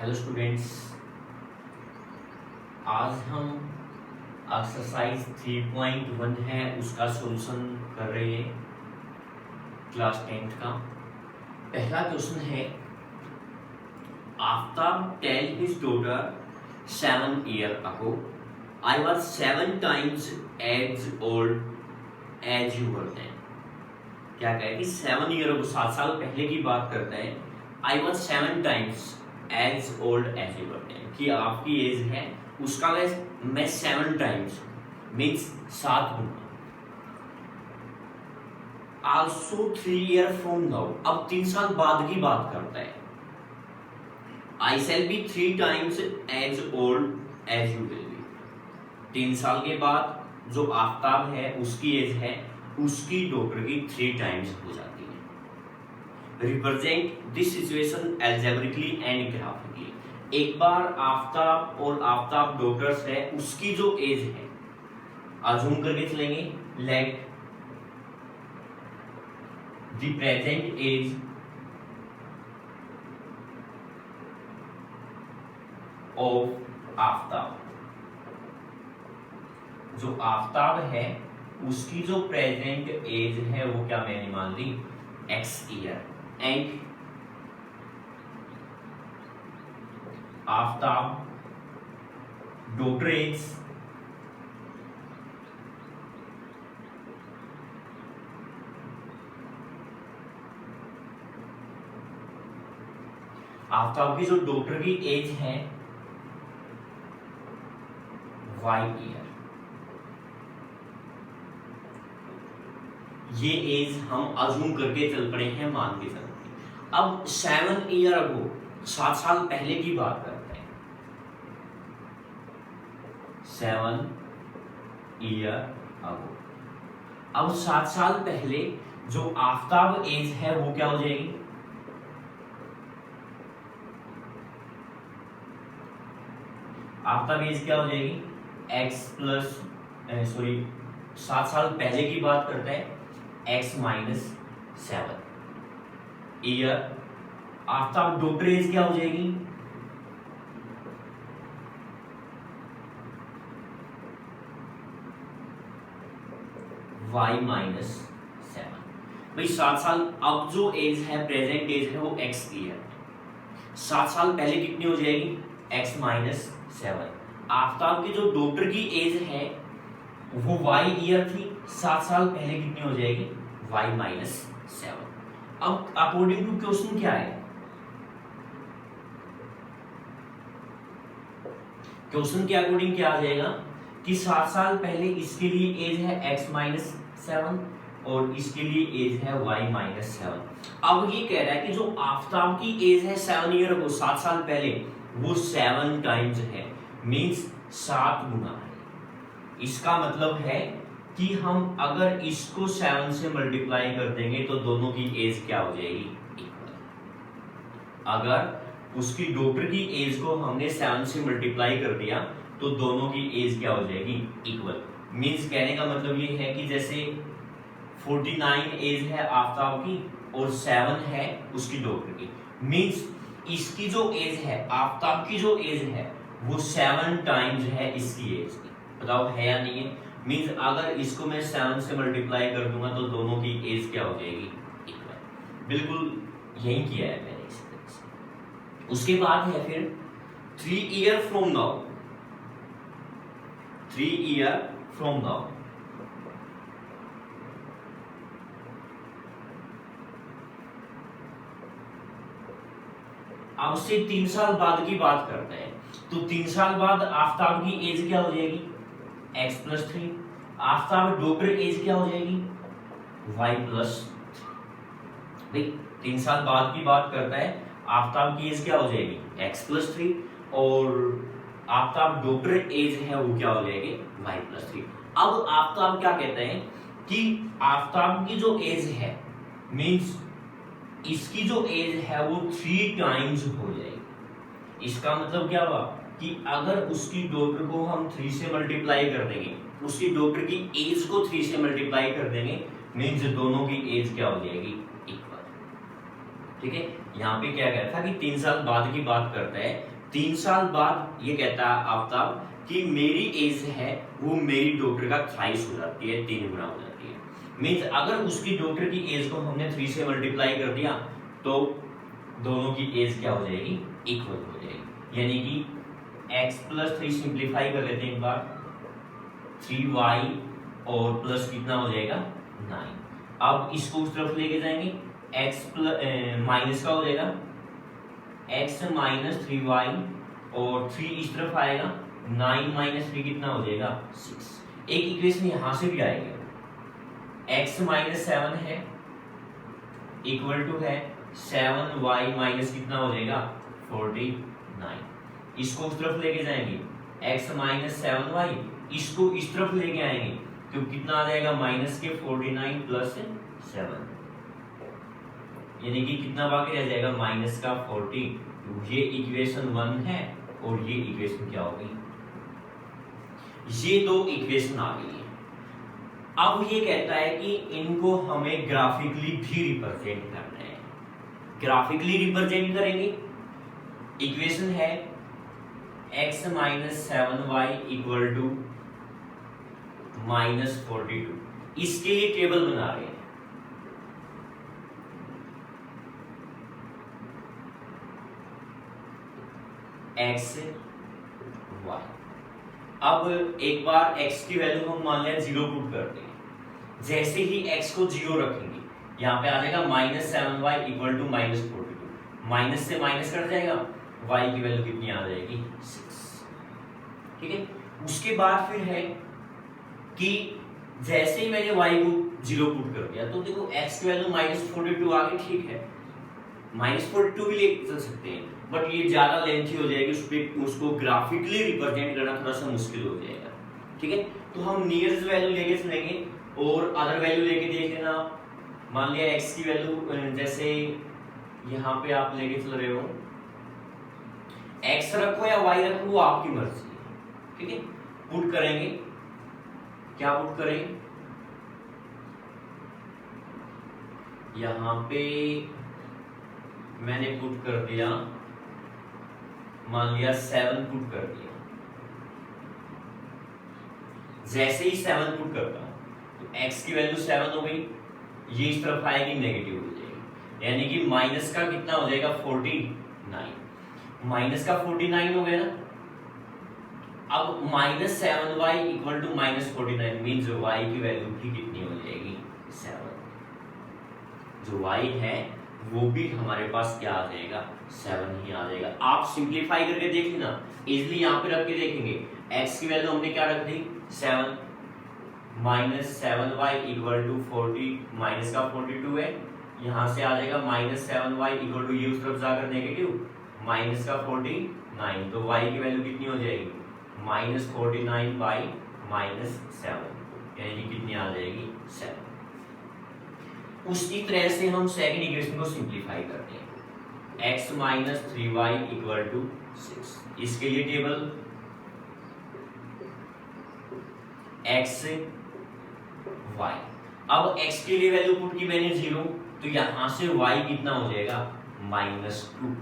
Hello students, आज हम exercise 3.1 है उसका सॉल्यूशन कर रहे हैं क्लास 10th का। पहला क्वेश्चन है, Aftab tell his daughter 7 years ago I was 7 times as old as you were then। क्या कहे कि 7 years ago 7 साल पहले की बात करता है। आई was 7 times as old as you were then कि आपकी एज है उसका मैं 7 times means 7 Guna. Also 3 years from now, अब 3 साल बाद की बात करता है। आई shall be 3 times as old as you will be। 3 साल के बाद जो आफ्ताब है उसकी एज है उसकी डॉटर की 3 times हो जाती है। Represent this situation algebraically and graphically. एक बार आफ्ताब और आफ्ताब डॉटर्स है उसकी जो एज है अज्यूम करके चलेंगे, let the present age of Aftab. जो आफ्ताब है उसकी जो प्रेजेंट एज है वो क्या मैंने मान ली x year, and Aftab daughter age Aftab की जो डॉटर की एज है y ईयर। ये एज हम अज्यूम करके चल पड़े हैं, मान के चल पड़े। अब 7 years अगो 7 साल पहले की बात करते हैं। 7 years अगो अब 7 साल पहले जो आफ्ताब एज है वो क्या हो जाएगी, आफ्ताब एज क्या हो जाएगी x प्लस 7 साल पहले की बात करते हैं x minus 7 year. Aftab daughter age क्या हो जाएगी y माइनस 7। भाई 7 साल अब जो एज है प्रेजेंट एज है वो x की है। 7 साल पहले कितनी हो जाएगी x माइनस 7। आफ्ताब की जो डॉटर की एज है वो y ईयर थी, 7 साल पहले कितनी हो जाएगी y माइनस 7। अब अकॉर्डिंग टू क्वेश्चन क्या है, क्वेश्चन के अकॉर्डिंग क्या आ जाएगा कि 7 साल पहले इसके लिए एज है x माइनस 7 और इसके लिए एज है y माइनस 7। अब ये कह रहा है कि जो आफ्ताब की एज है 7 ईयर को 7 साल पहले वो 7 टाइम्स है, मींस 7 गुना है। इसका मतलब है कि हम अगर इसको 7 से मल्टीप्लाई कर देंगे तो दोनों की एज क्या हो जाएगी इक्वल। अगर उसकी डॉटर की एज को हमने 7 से मल्टीप्लाई कर दिया तो दोनों की एज क्या हो जाएगी इक्वल। मींस कहने का मतलब ये है कि जैसे 49 एज है आफ्ताब की और 7 है उसकी डॉटर की, मींस इसकी जो एज है आफ्ताब की जो एज है वो 7 टाइम्स है इसकी एज की। बताओ है या नहीं है। मींस अगर इसको मैं 7 से मल्टीप्लाई कर दूंगा तो दोनों की एज क्या हो जाएगी इक्वल। बिल्कुल यही किया है मैंने इस तरह से। उसके बाद है फिर 3 years from now, 3 years from now अब से 3 साल बाद की बात करते हैं। तो 3 साल बाद आफ्ताब की एज क्या हो जाएगी x plus 3। Aftab daughter age क्या हो जाएगी y प्लस 3। भाई 3 साल बाद की बात करता है, आफ्ताब की एज क्या हो जाएगी x प्लस 3 और आफ्ताब डॉटर एज है वो क्या हो जाएगी y प्लस 3। अब आफ्ताब क्या कहते हैं कि आफ्ताब की जो एज है मींस इसकी जो एज है वो 3 टाइम्स हो जाएगी। इसका मतलब क्या हुआ कि अगर उसकी डॉटर को हम 3 से मल्टीप्लाई कर देंगे, उसकी डॉटर की एज को 3 से मल्टीप्लाई कर देंगे, मींस दोनों की एज क्या हो जाएगी इक्वल। ठीक है, यहाँ पे क्या कहता था कि 3 साल बाद की बात करता है। 3 साल बाद ये कहता है आफ्ताब कि मेरी एज है वो मेरी डॉटर का थ्राइस हो जाती है, 3 गुना हो जाती है। मीन्स अगर उसकी डॉटर की एज को हमने 3 से मल्टीप्लाई कर दिया तो दोनों की एज क्या हो जाएगी, इक्वल हो जाएगी। यानी कि x प्लस 3 सिंप्लीफाई कर लेते हैं एक बार, 3y और प्लस कितना हो जाएगा 9। अब इसको उस तरफ लेके जाएंगे, x प्लस माइनस का हो जाएगा x माइनस 3y और 3 इस तरफ आएगा, 9 माइनस 3 कितना हो जाएगा 6। एक इक्वेशन यहां से भी आएगा, x माइनस 7 है इक्वल टू है 7y माइनस कितना हो जाएगा 49। इसको उस तरफ लेके जाएंगे, x माइनस 7y, इसको इस तरफ लेके आएंगे तो कितना आ जाएगा माइनस के 49 प्लस 7, यानी कि कितना बाकी रह जाएगा माइनस का 40। ये इक्वेशन 1 है और ये इक्वेशन क्या होगी, ये दो इक्वेशन आ गई है। अब ये कहता है कि इनको हमें ग्राफिकली भी रिप्रेजेंट करना है। ग्राफिकली रिप्रेजेंट करेंगे, इक्वेशन है x minus 7y equal to minus 42। इसके लिए टेबल बना रहे हैं। x y, अब एक बार x की वैल्यू हम मान लें 0 पुट करते हैं। जैसे ही x को 0 रखेंगे यहाँ पे आ जाएगा minus 7y equal to minus 42। Minus से माइनस कट जाएगा, y की वैल्यू कितनी आ जाएगी 6। ठीक है, उसके बाद फिर है कि जैसे ही मैंने y को 0 पुट कर दिया तो देखो x की वैल्यू माइनस 42 आ गई। ठीक है, माइनस 42 भी ले चल सकते हैं, बट ये ज्यादा लेंथी हो जाएगी, उसको ग्राफिकली रिप्रेजेंट करना थोड़ा सा मुश्किल हो जाएगा। ठीक है, तो हम नियरेस्ट वैल्यू लेके चलेंगे और अदर वैल्यू लेके देख लेना। मान लिया x की वैल्यू जैसे यहाँ पे आप लेके चल रहे हो, x रखो या y रखो वो आपकी मर्जी है। ठीक है, पुट करेंगे, क्या पुट करें, यहाँ पे मैंने पुट कर दिया, मान लिया 7 पुट कर दिया। जैसे ही 7 पुट करता हूं तो x की वैल्यू 7 हो गई, ये इस तरफ आएगी नेगेटिव हो जाएगी, यानी कि माइनस का कितना हो जाएगा 49। माइनस का 49 हो गया ना। अब minus 7y equal to minus 49 means y की वैल्यू भी कितनी हो जाएगी 7। जो y है वो भी हमारे पास क्या आ जाएगा 7 ही आ जाएगा। आप सिंप्लीफाई करके देख लेना, इजिली यहाँ पे रख के देखेंगे। x की वैल्यू हमने क्या रख दी 7, minus 7y equal to 40, minus का 42 है, यहाँ से आ जाएगा माइनस 7y इक्वल टू ये उस तरफ जाकर नेगेटिव माइनस का 49, तो y की वैल्यू कितनी हो जाएगी माइनस 49 बाई माइनस 7, यानी कि कितनी आ जाएगी 7। उसी तरह से हम सेकंड इक्वेशन को सिंप्लीफाई करते हैं, x minus 3y equal to 6। इसके लिए टेबल x y, अब x के लिए वैल्यू पुट की मैंने 0, तो यहां से y कितना हो जाएगा -2,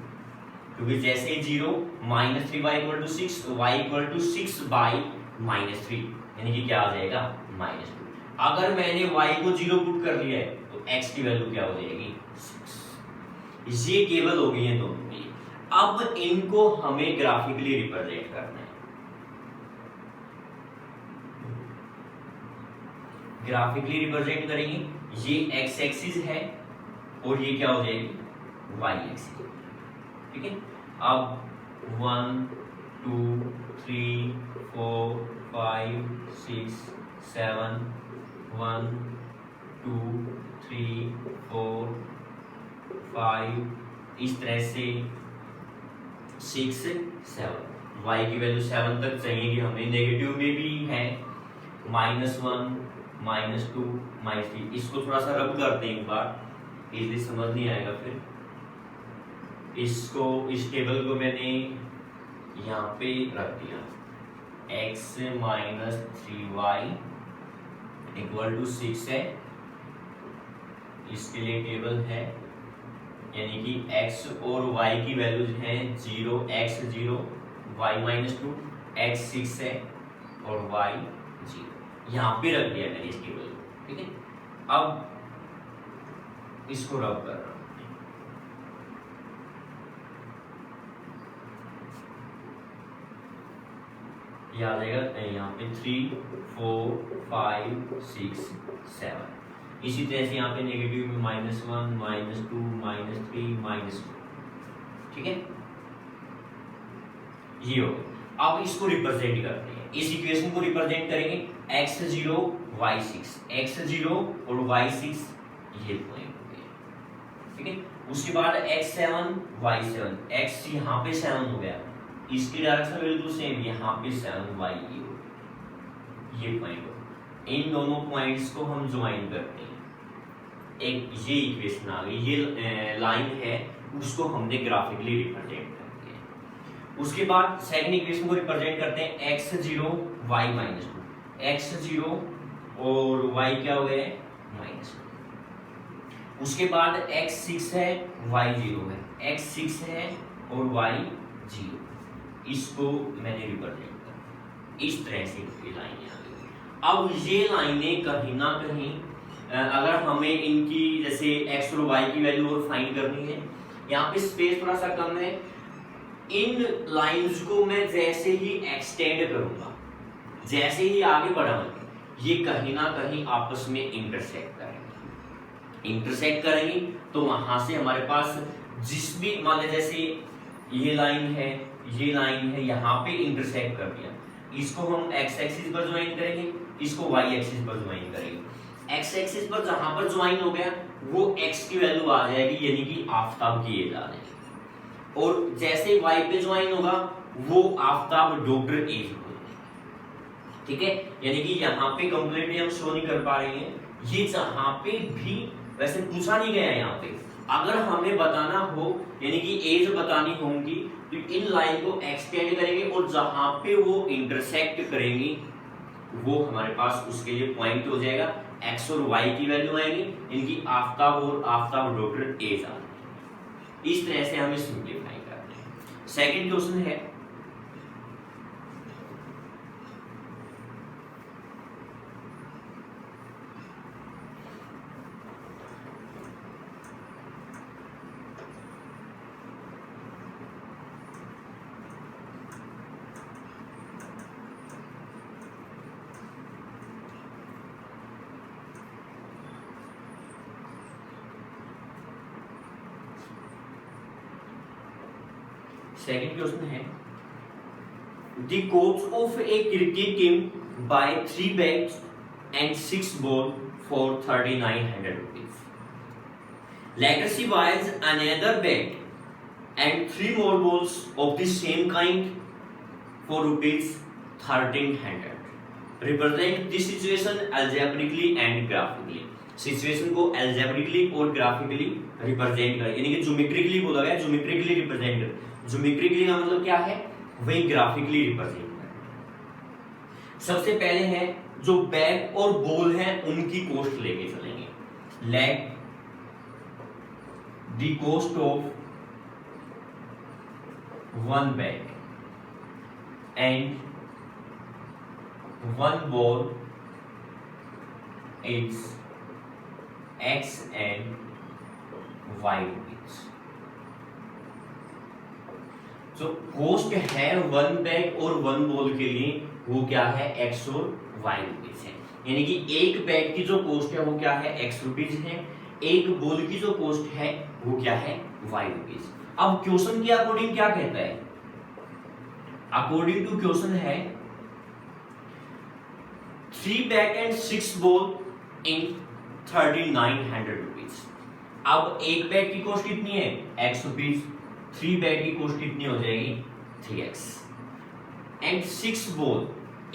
क्योंकि जैसे ही 0 माइनस 3y इक्वल टू 6 तो y इक्वल टू 6 बाई -3, यानी कि क्या आ जाएगा -2। अगर मैंने y को 0 पुट कर लिया है तो x की वैल्यू क्या हो जाएगी 6। ये केवल हो गई है दोनों की। अब इनको हमें ग्राफिकली रिप्रेजेंट करना है। ग्राफिकली रिप्रेजेंट करेंगे, ये x एक्सिस है और ये क्या हो जाएगी y एक्सिस। ठीक है, अब 1 2 3 4 5 6 7 1 2 3 4 5 इस तरह से 6 7, y की वैल्यू 7 तक चाहिए कि हमें। नेगेटिव में भी है -1 -2 -3। इसको थोड़ा सा रब करते हैं एक बार, इजीली समझ नहीं आएगा फिर। इसको इस टेबल को मैंने यहाँ पे रख दिया, x minus 3y equal to 6 है। इसके लिए टेबल है, यानी कि x और y की वैल्यूज हैं 0 x 0 y -2 x 6 है और y 0 यहाँ पे रख दिया मैंने इसकी वैल्यू। ठीक है, अब इसको रब कर रहा हूँ। ये आ जाएगा यहाँ पे 3 4 5 6 7। इसी तरह से यहाँ पे नेगेटिव में -1 -2 -3 -2। ठीक है, ये हो। अब इसको रिप्रेजेंट करते हैं, इस इक्वेशन को रिप्रेजेंट करेंगे x0 y6, x0 और y6 ये पॉइंट हो गए। ठीक है, उसके बाद x7 y7, x यहाँ पे 7 हो गया, इसकी डायरेक्शन बिल्कुल सेम, यहाँ पे 7 y ये पॉइंट हो। इन दोनों पॉइंट्स को हम ज्वाइन करते हैं, एक ये इक्वेशन आ गई, ये लाइन है, उसको हमने ग्राफिकली रिप्रेजेंट करते हैं। उसके बाद सेकंड इक्वेशन को रिप्रेजेंट करते हैं x0 y -2, x0 और y क्या हो गए -2। उसके बाद x6 है y0 है, x6 है और y 0, इसको मैंने रिप्रेजेंट किया इस तरह से ये लाइनें आ गई। अब ये लाइनें कहीं ना कहीं अगर हमें इनकी जैसे x और y की वैल्यू और फाइंड करनी है, यहाँ पे स्पेस थोड़ा सा कम है, इन लाइंस को मैं जैसे ही एक्सटेंड करूंगा, जैसे ही आगे बढ़ाऊंगा, ये कहीं ना कहीं आपस में इंटरसेक्ट करेंगी तो वहां से हमारे पास जिस भी मान लीजिए जैसे ये लाइन है, ये लाइन है, यहाँ पे इंटरसेक्ट कर दिया, इसको हम x एक्सिस पर ज्वाइन करेंगे, इसको y एक्सिस पर ज्वाइन करेंगे। x एक्सिस पर जहां पर ज्वाइन हो गया वो x की वैल्यू आ जाएगी, यानी कि आफताब की एज आ जाएगी, और जैसे y पे ज्वाइन होगा वो आफताब डॉक्टर एज हो जाएगी। ठीक है, यानी कि यहाँ पे कंप्लीटली हम शो नहीं कर पा रहे हैं, ये जहां पे भी वैसे पूछा नहीं गया है, यहाँ पे अगर हमें बताना हो यानी कि एज बतानी होगी तो इन लाइन को एक्सटेंड करेंगे और जहां पे वो इंटरसेक्ट करेंगी वो हमारे पास उसके लिए पॉइंट हो जाएगा, x और y की वैल्यू आएगी, इनकी आफताब और आफताब डॉक्टर एज आ जाएगी। इस तरह से हमें सिंप्लीफाई करते हैं। सेकंड क्वेश्चन है सेकंड क्वेश्चन है the coach of a cricket team by 3 bats and 6 ball for 3900 rupees. Later she buys another bat and 3 more balls of the same kind for rupees 1300. Represent this situation algebraically and graphically. Situation को algebraically और graphically represent करें, यानी कि geometrically बोला गया, geometrically represent करें। Geometrically का मतलब क्या है, वही ग्राफिकली रिप्रेजेंट करें। सबसे पहले है जो बैट और बॉल है उनकी कॉस्ट लेके चलेंगे। Let the cost of one bat and one ball is x and y rupees. जो कॉस्ट है वन बैग और वन बॉल के लिए वो क्या है, x और y रुपीज है। यानी कि एक बैग की जो कॉस्ट है वो क्या है, x रुपीज है, एक बॉल की जो कॉस्ट है वो क्या है, y रुपीज। अब क्वेश्चन के अकॉर्डिंग क्या कहता है, अकॉर्डिंग टू क्वेश्चन है 3 bag and 6 ball in 3900 rupees. अब एक बैट की कॉस्ट कितनी है, x रुपीज, 3 बैट की कॉस्ट कितनी हो जाएगी, 3x, एंड 6 बॉल,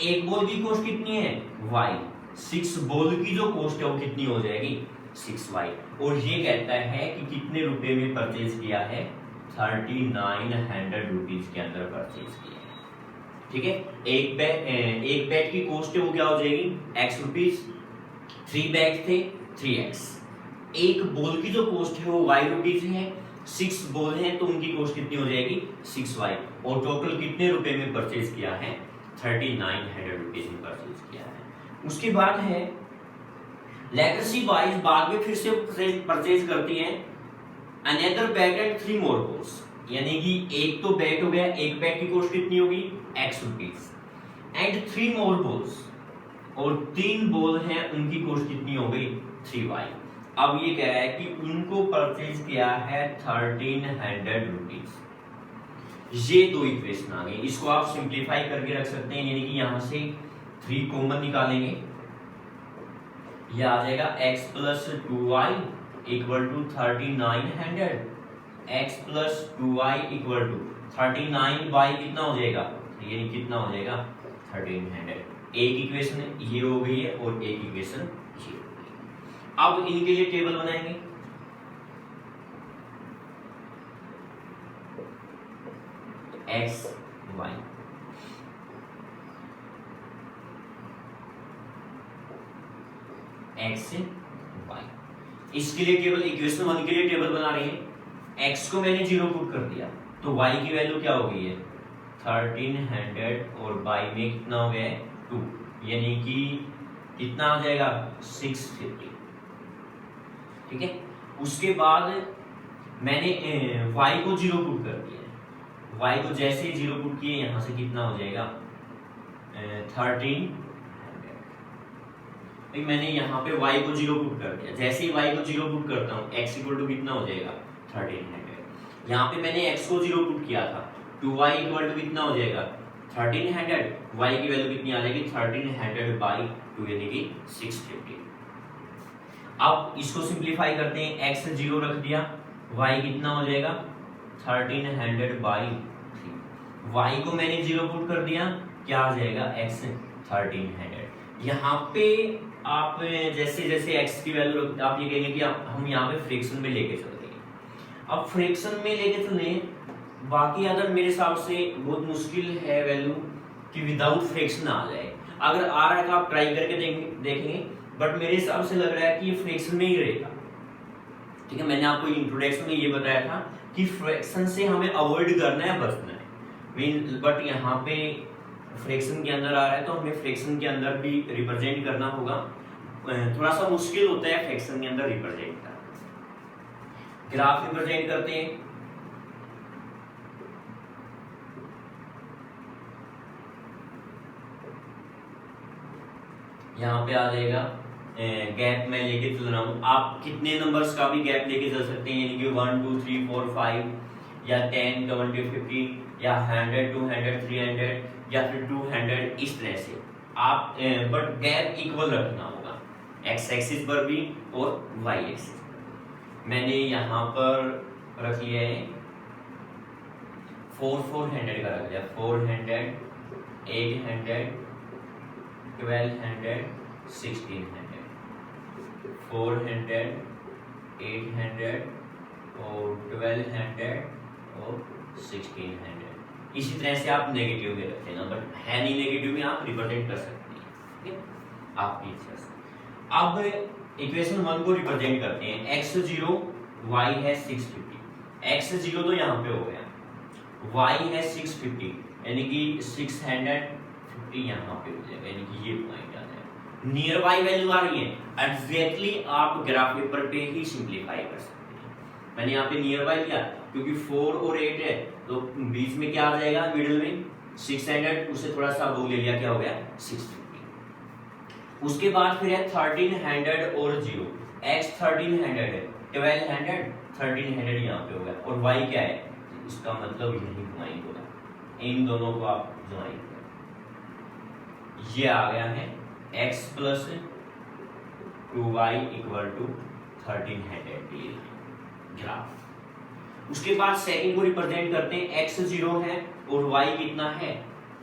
एक बॉल की कॉस्ट कितनी है, y, 6 बॉल की जो कॉस्ट है वो कितनी हो जाएगी, 6y। और ये कहता है कि कितने रुपए में परचेज किया है, 3900 रुपीज के अंदर परचेज किया है। ठीक है, एक बैट की कॉस्ट है वो क्या हो जाएगी, x रुपीज, 3 बैग थे 3x, एक बॉल की जो कॉस्ट है वो y रुपीज है, 6 बॉल हैं तो उनकी कॉस्ट कितनी हो जाएगी 6y, और टोटल कितने रुपए में परचेज किया है 3900 रुपीज में परचेज किया है। उसके बाद है लेगेसी बाइज बाद में फिर से परचेज करती है another bat and 3 more balls, यानी कि एक तो बैट हो गया, एक बैट की कॉस्ट कितनी होगी x rupees and 3 more balls, और 3 बॉल हैं उनकी कॉस्ट कितनी हो गई 3y। अब ये कह रहा है कि उनको परचेज किया है 1300 रुपीज। ये दो इक्वेशन आ गई, इसको आप सिंप्लीफाई करके रख सकते हैं, यानी कि यहां से 3 कॉमन निकालेंगे, यह आ जाएगा x plus 2y equal to 3900, x plus 2y equal to 39 by कितना हो जाएगा, यानी कितना हो जाएगा 1300। एक इक्वेशन ये हो गई है और एक इक्वेशन ये हो गई। अब इनके लिए टेबल बनाएंगे। x y x से y, इसके लिए टेबल इक्वेशन 1 के लिए टेबल बना रहे हैं। x को मैंने 0 पुट कर दिया तो y की वैल्यू क्या हो गई है 1300 और y में कितना हो गया है 2, यानी कि कितना आ जाएगा 650। ठीक है, उसके बाद मैंने y को 0 पुट कर दिया, y को जैसे ही 0 पुट किए यहां से कितना हो जाएगा 1300। मैंने यहाँ पे y को 0 पुट कर दिया, जैसे ही y को 0 पुट करता हूँ x इक्वल टू कितना हो जाएगा 1300। यहाँ पे मैंने x को 0 पुट किया था 2y इक्वल टू कितना हो जाएगा 1300, y की वैल्यू कितनी आ जाएगी 1300 बाई 2 यानी कि 650। अब इसको सिंप्लीफाई करते हैं, x 0 रख दिया, y कितना हो जाएगा 1300 बाई 3, y को मैंने 0 पुट कर दिया, क्या आ जाएगा x 1300। यहाँ पे आप जैसे जैसे x की वैल्यू रखते आप ये कहेंगे कि हम यहाँ पे फ्रैक्शन में लेके चलते हैं। अब फ्रैक्शन में लेके चले, बाकी अगर मेरे हिसाब से बहुत मुश्किल है वैल्यू कि विदाउट फ्रैक्शन आ जाए। अगर आ रहा है तो आप ट्राई करके देखेंगे, बट मेरे हिसाब से लग रहा है कि ये फ्रैक्शन में ही रहेगा। ठीक है, मैंने आपको इंट्रोडक्शन में ये बताया था कि फ्रैक्शन से हमें अवॉइड करना है, बचना है मीन, बट यहाँ पे फ्रैक्शन के अंदर आ रहा है तो हमें फ्रैक्शन के अंदर भी रिप्रेजेंट करना होगा। थोड़ा सा मुश्किल होता है फ्रैक्शन के अंदर रिप्रेजेंट करना। ग्राफ रिप्रेजेंट करते हैं, यहाँ पे आ जाएगा गैप मैं लेके चल रहा हूँ। आप कितने नंबर्स का भी गैप लेके चल सकते हैं, यानी कि 1 2 3 4 5 या 10 20 50 या 100 200 300 या फिर 200, इस तरह से आप बट गैप इक्वल रखना होगा x एक्सिस पर भी और y एक्सिस। मैंने यहाँ पर रख लिया है 400 का रख लिया, 400 800 1200 1600, 400 800 और 1200 और 1600। इसी तरह से आप नेगेटिव में रख लेना, बट है नहीं नेगेटिव में आप रिप्रेजेंट कर सकते हैं। ठीक है, आपकी इच्छा से। अब इक्वेशन 1 को रिप्रेजेंट करते हैं, x0 y है 650, x0 तो यहाँ पे हो गया, y है 650 यानी कि 650 यहाँ पे हो जाएगा, यानी कि ये पॉइंट आ जाएगा। नियर बाई वैल्यू आ रही है, एग्जैक्टली आप ग्राफ पेपर पे ही सिंप्लीफाई कर सकते हैं। मैंने यहाँ पे नियर बाई लिया क्योंकि 4 और 8 है तो बीच में क्या आ जाएगा, मिडिल में 600, उससे थोड़ा सा वो ले लिया, क्या हो गया 650। उसके बाद फिर है 1300 और 0, x 1300 है, 1200 1300 यहाँ पे हो गया, और y क्या है, इसका मतलब यही पॉइंट होगा, इन दोनों को आप ज्वाइन करें, ये आ गया है x plus 2y equal to 1300 graph. उसके बाद सेकंड को रिप्रेजेंट करते हैं, x 0 है और y कितना है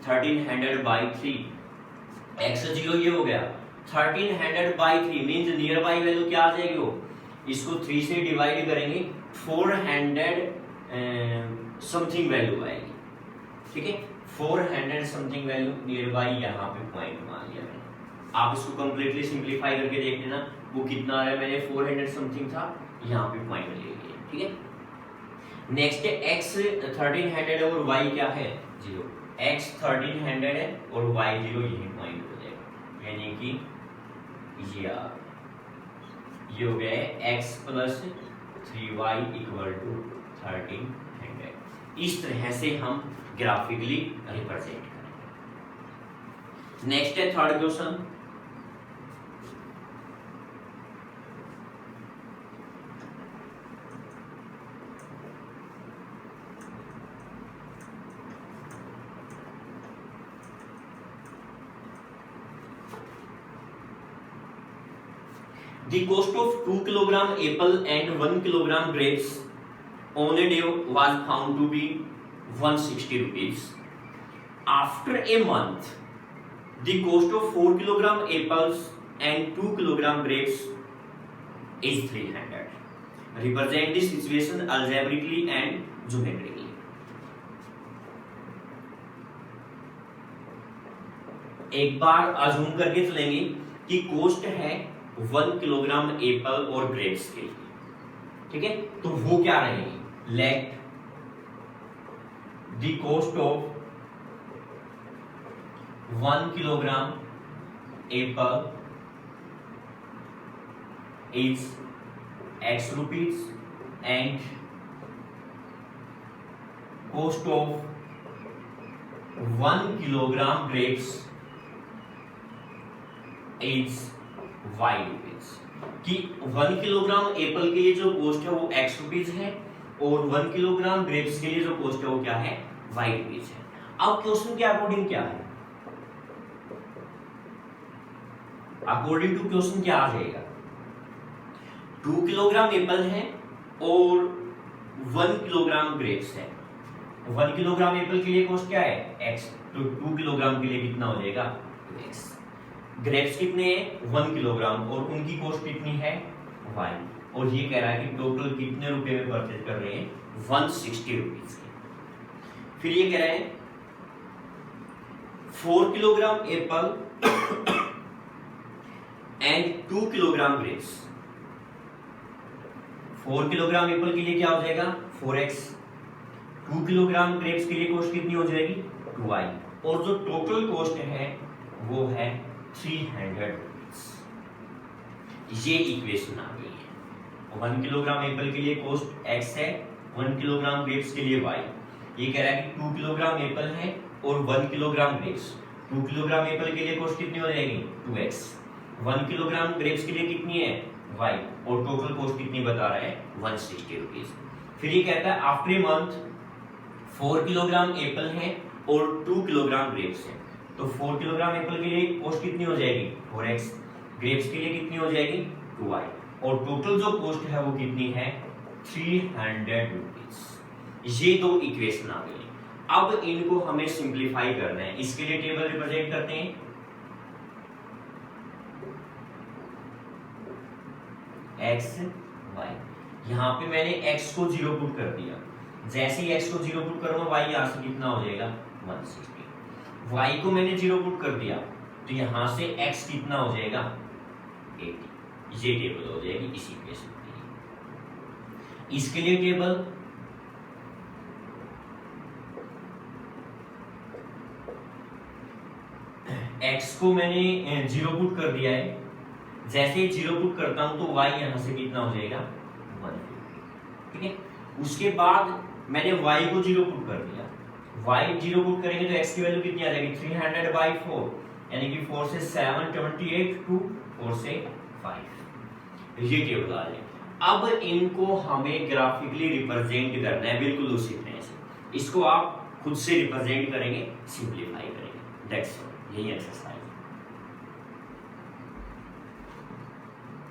1300 बाई 3, x 0 ये हो गया, 1300 by 3 means near by value क्या आ जाएगी, वो इसको 3 से डिवाइड करेंगे 400 समथिंग वैल्यू आएगी। ठीक है, 400 समथिंग वैल्यू नियर बाई यहाँ पे पॉइंट मान लिया मैंने। आप इसको कंप्लीटली सिंप्लीफाई करके देख लेना वो कितना आ रहा है, मैंने 400 समथिंग था यहाँ पे पॉइंट ले लिया। ठीक है, नेक्स्ट है x 1300 और y क्या है 0, x 1300 है और y 0, यही पॉइंट हो जाएगा, यानी कि ये हो गया है x plus 3y equal to 1300। इस तरह से हम ग्राफिकली रिप्रेजेंट करेंगे। नेक्स्ट है third question, the cost of 2 kilogram apple and 1 kilogram grapes on a day was found to be 160 rupees. After a month, the cost of 4 kilogram apples and 2 kilogram grapes is 300. Represent this situation algebraically and geometrically. एक बार assume करके चलेंगे कि coast है 1 kilogram Apple और grapes के लिए, ठीक है, तो वो क्या रहेगी, let the cost of 1 kilogram Apple is x rupees and cost of 1 kilogram grapes is y rupees। कि 1 किलोग्राम एप्पल के लिए जो कॉस्ट है वो x रुपीज है और 1 किलोग्राम ग्रेप्स के लिए जो कॉस्ट है वो क्या है, y रुपीज है। अब क्वेश्चन के अकॉर्डिंग क्या है, अकॉर्डिंग टू क्वेश्चन क्या आ जाएगा, 2 किलोग्राम एप्पल है और 1 kilogram ग्रेप्स है। 1 किलोग्राम एप्पल के लिए कॉस्ट क्या है x, तो 2 किलोग्राम के लिए कितना हो जाएगा 2x। ग्रेप्स कितने हैं 1 किलोग्राम और उनकी कॉस्ट कितनी है y, और ये कह रहा है कि टोटल कितने रुपए में परचेज कर रहे हैं 160 रुपीज के। फिर ये कह रहे हैं 4 kilogram Apple and 2 kilogram grapes. 4 kilogram Apple के लिए क्या हो जाएगा 4x, 2 किलोग्राम ग्रेप्स के लिए कॉस्ट कितनी हो जाएगी 2y, और जो टोटल कॉस्ट है वो है 300 रुपीज। ये इक्वेशन आ गई है। 1 किलोग्राम एप्पल के लिए कॉस्ट x है, 1 किलोग्राम ग्रेप्स के लिए y। ये कह रहा है कि 2 किलोग्राम एप्पल है और 1 किलोग्राम ग्रेप्स। 2 किलोग्राम एप्पल के लिए कॉस्ट कितनी हो जाएगी 2x, 1 किलोग्राम ग्रेप्स के लिए कितनी है y, और टोटल कॉस्ट कितनी बता रहा है 160 रुपीज। फिर ये कहता है after a month 4 kilogram Apple है और 2 किलोग्राम ग्रेप्स है, तो 4 किलोग्राम एप्पल के लिए कॉस्ट कितनी हो जाएगी 4x, ग्रेप्स के लिए कितनी हो जाएगी 2y, और टोटल जो कॉस्ट है वो कितनी है 300 रुपीज। ये दो इक्वेशन आ गई। अब इनको हमें सिंप्लीफाई करना है, इसके लिए टेबल रिप्रेजेंट करते हैं। x y, यहाँ पे मैंने x को 0 पुट कर दिया, जैसे ही x को 0 पुट करूंगा y यहाँ से कितना हो जाएगा 160। y को मैंने 0 पुट कर दिया तो यहां से x कितना हो जाएगा 80। ये टेबल हो जाएगी इसी इक्वेशन के लिए। इसके लिए टेबल x को मैंने 0 पुट कर दिया है, जैसे ही 0 पुट करता हूं तो y यहां से कितना हो जाएगा 150, ठीक है। उसके बाद मैंने y को 0 पुट कर दिया, y 0 पुट करेंगे तो x की वैल्यू कितनी आ जाएगी 300/4, यानी कि 4 से 7 28 टू 4 से 5। ये टेबल आ जाएगी। अब इनको हमें ग्राफिकली रिप्रेजेंट करना है बिल्कुल उसी तरह से। इसको आप खुद से रिप्रेजेंट करेंगे, सिंपलीफाई करेंगे, दैट्स ऑल, यही एक्सरसाइज।